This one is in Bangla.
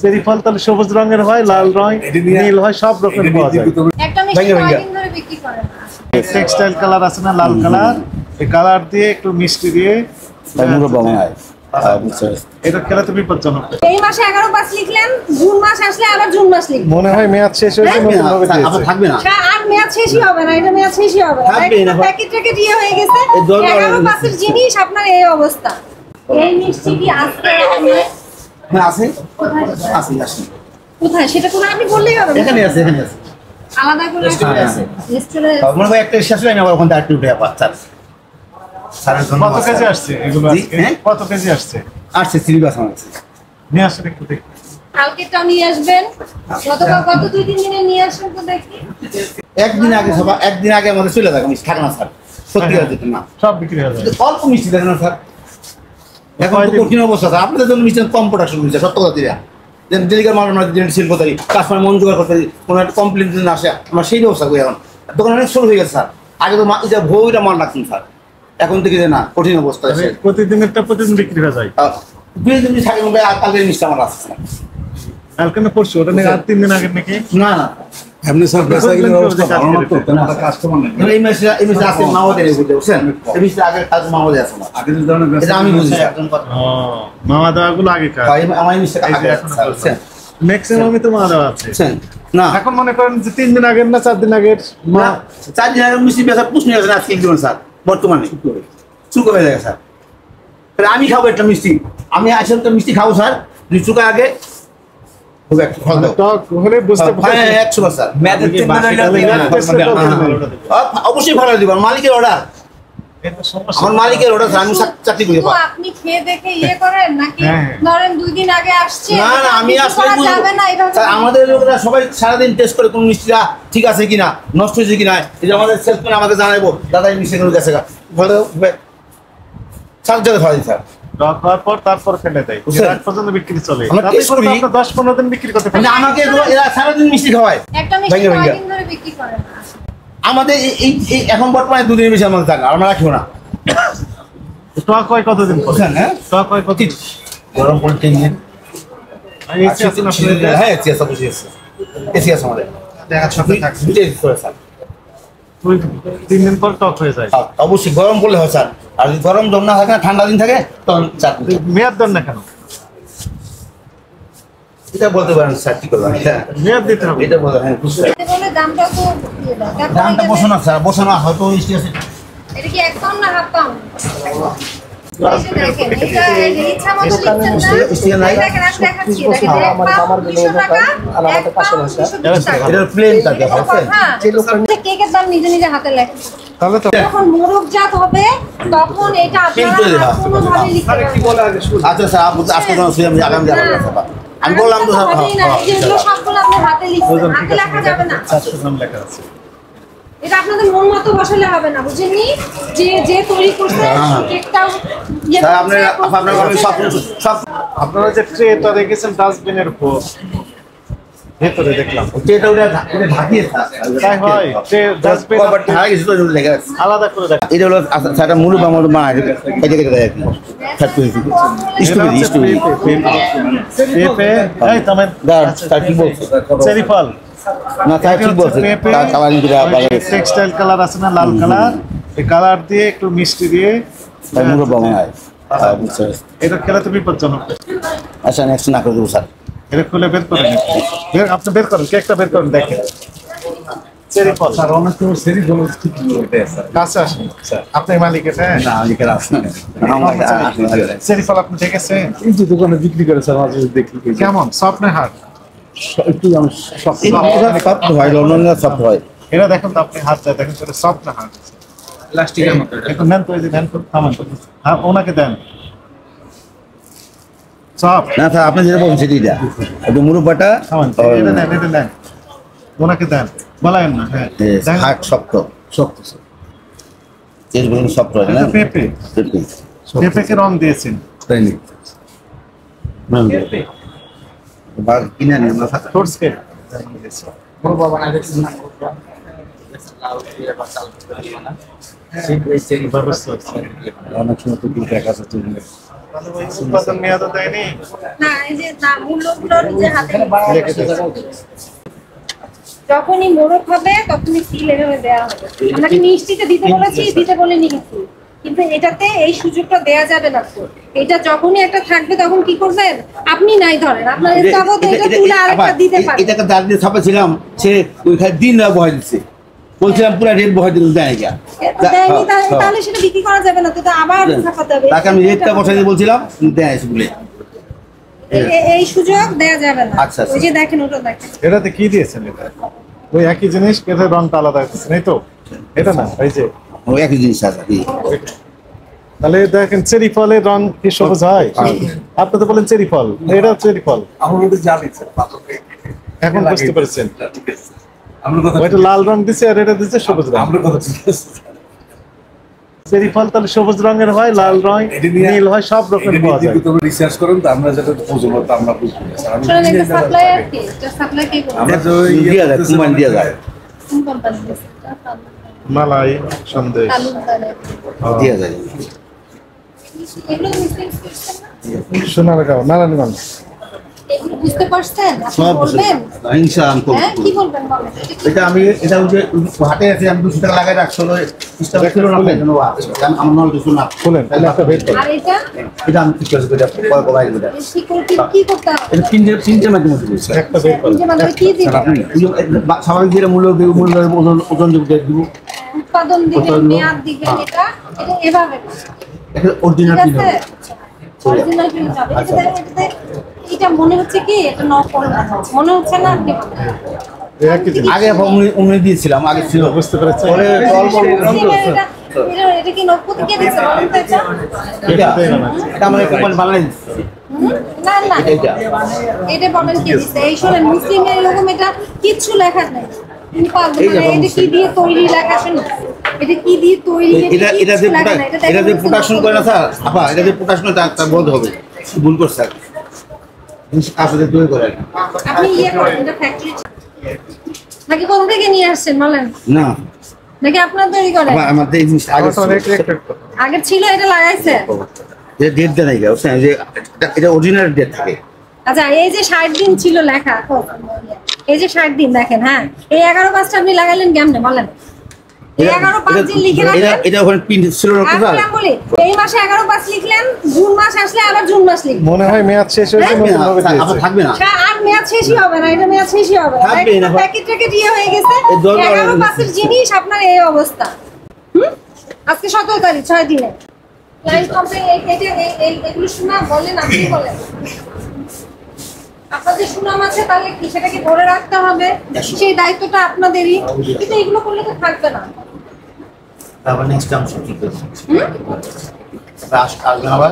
চেরি ফল তাহলে সবুজ রঙের হয়, লাল রং, নীল হয়, সব রকম পাওয়া যায়। একটা মিষ্টি কয়দিন ধরে বিক্রি করেন? টেক্সটাইল কালার আছে না, লাল কালার, এই কালার দিয়ে একটু মিষ্টি দিয়ে এটা খেলে তো বিপজ্জনক। এই মাসে 11/5 লিখলেন, জুন মাস আসলে আবার জুন মাস লিখবেন। মনে হয় মেয়াদ শেষ হয়েছে, নতুন ভাবে দিয়েছে। থাকবে না, আর মেয়াদ শেষই হবে না, এটা মেয়াদ শেষই হবে না। প্যাকেট ট্যাকেট ইয়ে হয়ে গেছে, 11/5 জিনিস আপনার এই অবস্থা। এই মিষ্টি কি আজকে হ্যাঁ আছে, আছে আছে। কোথায় সেটা কোন আপনি বললেই হবে? এখানে আছে, এখানে আছে, আলাদা করে আছে রেস্টুরেন্ট। মনে হয় একটা শেষ হয়ে না, আবার ওখান থেকে একটু উঠে বাচ্চা কত কেজি আসছে এগুলো? কত কেজি আসছে? আসছে সিলেবাস আমার কাছে নিয়ে আসেন একটু দেখি। কালকেটাও নিয়ে আসবেন, গত 2-3 দিনে নিয়ে আসেন তো দেখি। একদিন আগে সবাই, একদিন আগে আমাদের চলে যাবে, মিষ্টি থাকে না স্যার, সত্যি কথা যেটা না, সব বিক্রি হয়ে যাবে। অল্প মিষ্টি থাকে না স্যার। এখন তো কঠিন অবস্থা স্যার, আপনাদের জন্য মিষ্টি কম প্রোডাকশন হয়েছে, সত্য কথা দিরা যেন ডেলিকার মাল আমরা শিল্প করি, কাস্টমার মন জোগাড় করতে কোনো একটা কমপ্লেন যদি না আসে, আমরা সেই ব্যবস্থা করি। এখন দোকান অনেক শুরু হয়ে গেছে স্যার, আগে তো এটা ভৌটা মাল রাখছেন স্যার, এখন থেকে যে না কঠিন অবস্থা। প্রতিদিনেরটা প্রতিদিন বিক্রি হয়ে যায়। 2 দিন থাকে আর কালকে মিষ্টি আমার আসছে না, কালকে না পরশু, ওটা নাকি আর 3 দিন আগে নাকি? না না এমনি সব বেসাইকেলের অবস্থা ভালো না তো, কেন কাস্টমার নেই। এই মাসে আছে মাওদের বুঝতে পারছেন, এই মিষ্টি আগে কাজ মাওদে আছে না, আগে যে ধরনের এটা আমি বুঝি স্যার। মাওয়া দেওয়াগুলো আগে কাজ, আমার মিষ্টি আগে আছে, ম্যাক্সিমামই তো মাওয়া দেওয়া আছে। না এখন মনে করেন যে 3 দিন আগের না 4 দিন আগের না 4 দিন আগে মিষ্টি বেচা পুষ নিয়ে আসেন, আজকে একদম স্যার বর্তমানে চুকো হয়ে যায় স্যার। তাহলে আমি খাবো একটা মিষ্টি, আমি আসলে একটা মিষ্টি খাবো স্যার, 2 চুকা আগে অবশ্যই ভালো দিব, মালিকের অর্ডার, আমার মালিকের অর্ডার, আমি চাকরি করি। আপনি খেয়ে দেখে ইয়ে করেন নাকি? ধরেন 2 দিন আগে আসছে, না না আমি আসলে আমাদের লোকরা সবাই সারাদিন টেস্ট করে কোন মিষ্টিটা ঠিক আছে কিনা, নষ্ট হয়েছে কিনা, এই যে আমাদের সেলসম্যান আমাকে জানাবো দাদা এই মিষ্টি গেছে ভালো সব জায়গায় খাওয়া দিই স্যার, তারপর ফেলে দেয়, পর্যন্ত বিক্রি চলে। 10-15 দিন বিক্রি করতে পারে। আমাকে এরা সারাদিন মিষ্টি খাওয়ায়। একটা মিষ্টি কয়দিন ধরে বিক্রি করেন? আমাদের এই এখন বর্তমানে 2 দিনের বেশি আমাদের থাকে, আমরা রাখিও না। স্টক হয় কতদিন পর? হ্যাঁ স্টক হয় কত? গরম করে 3 দিন। হ্যাঁ এসি আছে, বুঝি আছে, এসি আছে আমাদের দেখা সাথে থাকে, দুটোই করে স্যার। 3 দিন পর স্টক হয়ে যায়। অবশ্যই গরম করলে হয় স্যার, আর যদি গরম জম না থাকে না, ঠান্ডা দিন থাকে তখন চাপ মেয়াদ দেন না কেন? এটা বলতে পারেন স্যার, কি করবেন মেয়াদ দিতে হবে, এটা বলতে হ্যাঁ বুঝতে দামটা তো দামটা বসো না স্যার, বসো না, হয়তো মিষ্টি আছে। এটা কি 1 পাউন্ড না হাফ পাউন্ড? দেখেন এটা ইচ্ছা মতো লিখছেন না, দেখেন আমি দেখাচ্ছি, দেখেন 1 পাউন্ড 200 টাকা, 1 পাউন্ড 220 টাকা। এটা প্লেন থাকে বুঝছেন, হ্যাঁ কেকের দাম নিজে নিজে হাতে লেখেন, তাহলে তো যখন মোরগজাত হবে তখন এটা আপনারা কোনোভাবে লিখতে পারবেন। আচ্ছা স্যার আজকে তো আমি আগামী আমি বললাম তো স্যার, এগুলো সবগুলো আপনি হাতে লিখছেন, হাতে লেখা যাবে না। 400 গ্রাম লেখা আছে। এটা আপনাদের মন মতো বসালে হবে না, বুঝেননি? যে যে তৈরি করছে কেকটাও স্যার আপনার সব আপনারা যে ট্রেটা রেখেছেন ডাস্টবিনের উপর ভেতরে দেখলাম, এটা ওটা ঢাকিয়ে তাই হয় ডাস্টবিন আলাদা করে দেখ। এটা হলো স্যারটা মূল আমার মা কেটে কেটে দেয় পেঁপে এই তবে স্যার কি বলছে চেরি ফল না স্যার ঠিক বলছে, টেক্সটাইল কালার আছে না, লাল কালার, এই কালার দিয়ে একটু মিষ্টি দিয়ে এটা খেলে তো বিপজ্জনক। আচ্ছা নেক্সট না করে দেবো স্যার, এটা খুলে বের করেন, আপনি বের করেন, কেকটা বের করেন, দেখেন চেরি ফল। স্যার অনেক তো সেরি জন্য ঠিক করে স্যার, কাছে আসেন স্যার, আপনি মালিকের? হ্যাঁ না মালিকের আসেন চেরি ফল আপনি দেখেছেন? এই যে দোকানে বিক্রি করে স্যার, মাঝে দেখি কেমন সফট না হার্ড? একটু সফট হয়, লন্ডন সফট হয়। এটা দেখুন তো, আপনি হাত চাই দেখেন সেটা সফট না হার্ড। প্লাস্টিকের মতো এখন নেন তো, এই যে নেন তো, থামান তো, হ্যাঁ ওনাকে দেন সফট না স্যার আপনি যেটা বলছেন সেটা একটু মুরব্বাটা থামান, এটা নেন, এটা নেন, ওনাকে দেন, বলায়েন না। হ্যাঁ হার্ড শক্ত শক্ত স্যার, তেল বলুন শক্ত হয় না, পেঁপে পেঁপেকে রং দিয়েছেন তাই নেই কিনে নিন আমরা ফ্রুটস কেক অনেক সময় তো দেখা যাচ্ছে মানে ওই উৎপাদন মেয়াদও দেয়নি। না এই যে না মূল্যগুলো নিজের হাতে রেখে দিয়েছে। যখনই মোড়ক হবে তখনই সিল এভাবে দেওয়া হবে। আপনাকে মিষ্টিতে দিতে বলেছি, দিতে বলিনি কিন্তু। কিন্তু এটাতে এই সুযোগটা দেয়া যাবে না তো। এটা যখনই একটা থাকবে তখন কি করবেন? আপনি নাই ধরেন আপনার যাবত এটা তুলে আরেকটা দিতে পারেন। এটাকে দাঁড় দিয়ে ছাপাছিলাম, সে ওইখানে দিন রাত বহাই দিচ্ছে, বলছিলাম পুরো রেট বহাই দিতে দেয় না। দেয়নি তাহলে সেটা বিক্রি করা যাবে না, তো আবার ছাপাতে হবে। তাকে আমি রেটটা বসাই দিয়ে বলছিলাম, দেয় বলে এই সুযোগ দেয়া যাবে না। আচ্ছা, আচ্ছা। ওই যে দেখেন ওটা দেখেন। এটাতে কি দিয়েছেন? এটা ওই একই জিনিস, এটা রংটা আলাদা হচ্ছে নাই তো? এটা না, এই যে ও একই জিনিস আছে। তাহলে দেখেন চেরি ফলের রং কি সবুজ হয়? আপনি তো বলেন চেরি ফল, এটা চেরি ফল। আমরা তো জানি স্যার, এখন বুঝতে পারছেন? আমরা কথা ওইটা লাল রং দিছে আর এটা দিছে সবুজ রং। আমরা কথা ঠিক আছে। চেরি ফল তাহলে সবুজ রঙের হয়, লাল রং, নীল হয়, সব রকম পাওয়া যায়। তুমি রিসার্চ করেন তো, আমরা যেটা বুঝবো তা আমরা বুঝবো না স্যার। আসলে একটা সাপ্লায়ার কি? এটা সাপ্লাই কে করে? আমরা তো দিয়া যায়, কুমার দিয়া যায়, কোন কোম্পানি দিছে? মালাই সন্দেশ দিয়া যায়। এগুলো মিস্টেক করছেন না? সোনারগাঁও, নারায়ণগঞ্জ। এগুলো বুঝতে পারছেন? আপনি সব বলবেন? ইনশাআল্লাহ হ্যাঁ কি বলবেন বলেন? এটা আমি এটা ওই যে হাটে আছে, আমি 200 টাকা লাগাই রাখছিল, সিস্টেম ছিল না, আমার নল কিছু না খুলেন, তাহলে একটা বের করুন। আর এটা এটা আমি ঠিক করে এটা কয় কয় এটা সিকিউরিটি কি করতে হবে? এটা তিনটে মাধ্যমে দিচ্ছে একটা বের করুন। যে মানে কি দিবেন? আপনি স্বাভাবিক যে মূল্য ওজন ওজন দিব, উৎপাদন দিবেন, উৎপাদন, মেয়াদ দিবেন, এটা এভাবে না। এটা অরিজিনাল ঠিক কি আছে? অরিজিনাল কি হবে? এটাতে এটা মনে হচ্ছে কি এটা নকল মনে হচ্ছে না? আপনি বলেন। এই একই জিনিস। আগে উনি দিয়েছিলাম, আগে ছিল, বুঝতে পেরেছেন? পরে অল্প এটা কি নকল কে দিচ্ছে বলেন তো এটা? এটা আমার কোম্পানি বানাই দিচ্ছে। না না এটা এটা বলেন কি দিচ্ছে? এই শোনেন মুসলিমের এরকম এটা কিচ্ছু লেখা নেই। উৎপাদন এই যে মানে এটা কি দিয়ে তৈরি লেখা শুনুন। এটা কি দিয়ে তৈরি এটা এটা যে এটা যে প্রোডাকশন করে না স্যার, আপা এটা যে প্রোডাকশন তা বন্ধ হবে, ভুল করছে স্যার, আসলে তৈরি করে আপনি করেন এটা ফ্যাক্টরি নাকি কোন থেকে নিয়ে আসছেন বলেন? না, নাকি আপনার তৈরি করেন? আমাদের এই জিনিস আগে আগে ছিল এটা লাগাইছে? যে ডেট দেয় নাই, বুঝছেন, যে এটা অরিজিনাল ডেট থাকে। আচ্ছা এই যে 60 দিন ছিল লেখা, এই যে 60 দিন দেখেন, হ্যাঁ এই 11/5 আপনি লাগাইলেন কেমনে বলেন? এই 11/5 দিন লিখে রাখলেন। এটা ওখানে পিন ছিল না তো স্যার, আমি বলি এই মাসে 11/5 লিখলেন, জুন মাস আসলে আবার জুন মাস লিখবেন। মনে হয় মেয়াদ শেষ হয়েছে, নতুন ভাবে আবার দিয়েছে। থাকবে না। আর মেয়াদ শেষই হবে না, এটা মেয়াদ শেষই হবে না। থাকবে না। প্যাকেট ট্যাকেট ইয়ে হয়ে গেছে, এই 11/5 জিনিস আপনার এই অবস্থা। আজকে 17 তারিখ, 6 দিনে লাইন কমপ্লেন এগুলো শোনা বলেন, আপনি বলেন আপনাদের সুনাম আছে, তাহলে কি সেটাকে ধরে রাখতে হবে, সেই দায়িত্বটা আপনাদেরই। কিন্তু এগুলো করলে তো থাকবে না। তারপর নেক্সট টাইম সব ঠিক আছে, আসবেন আবার।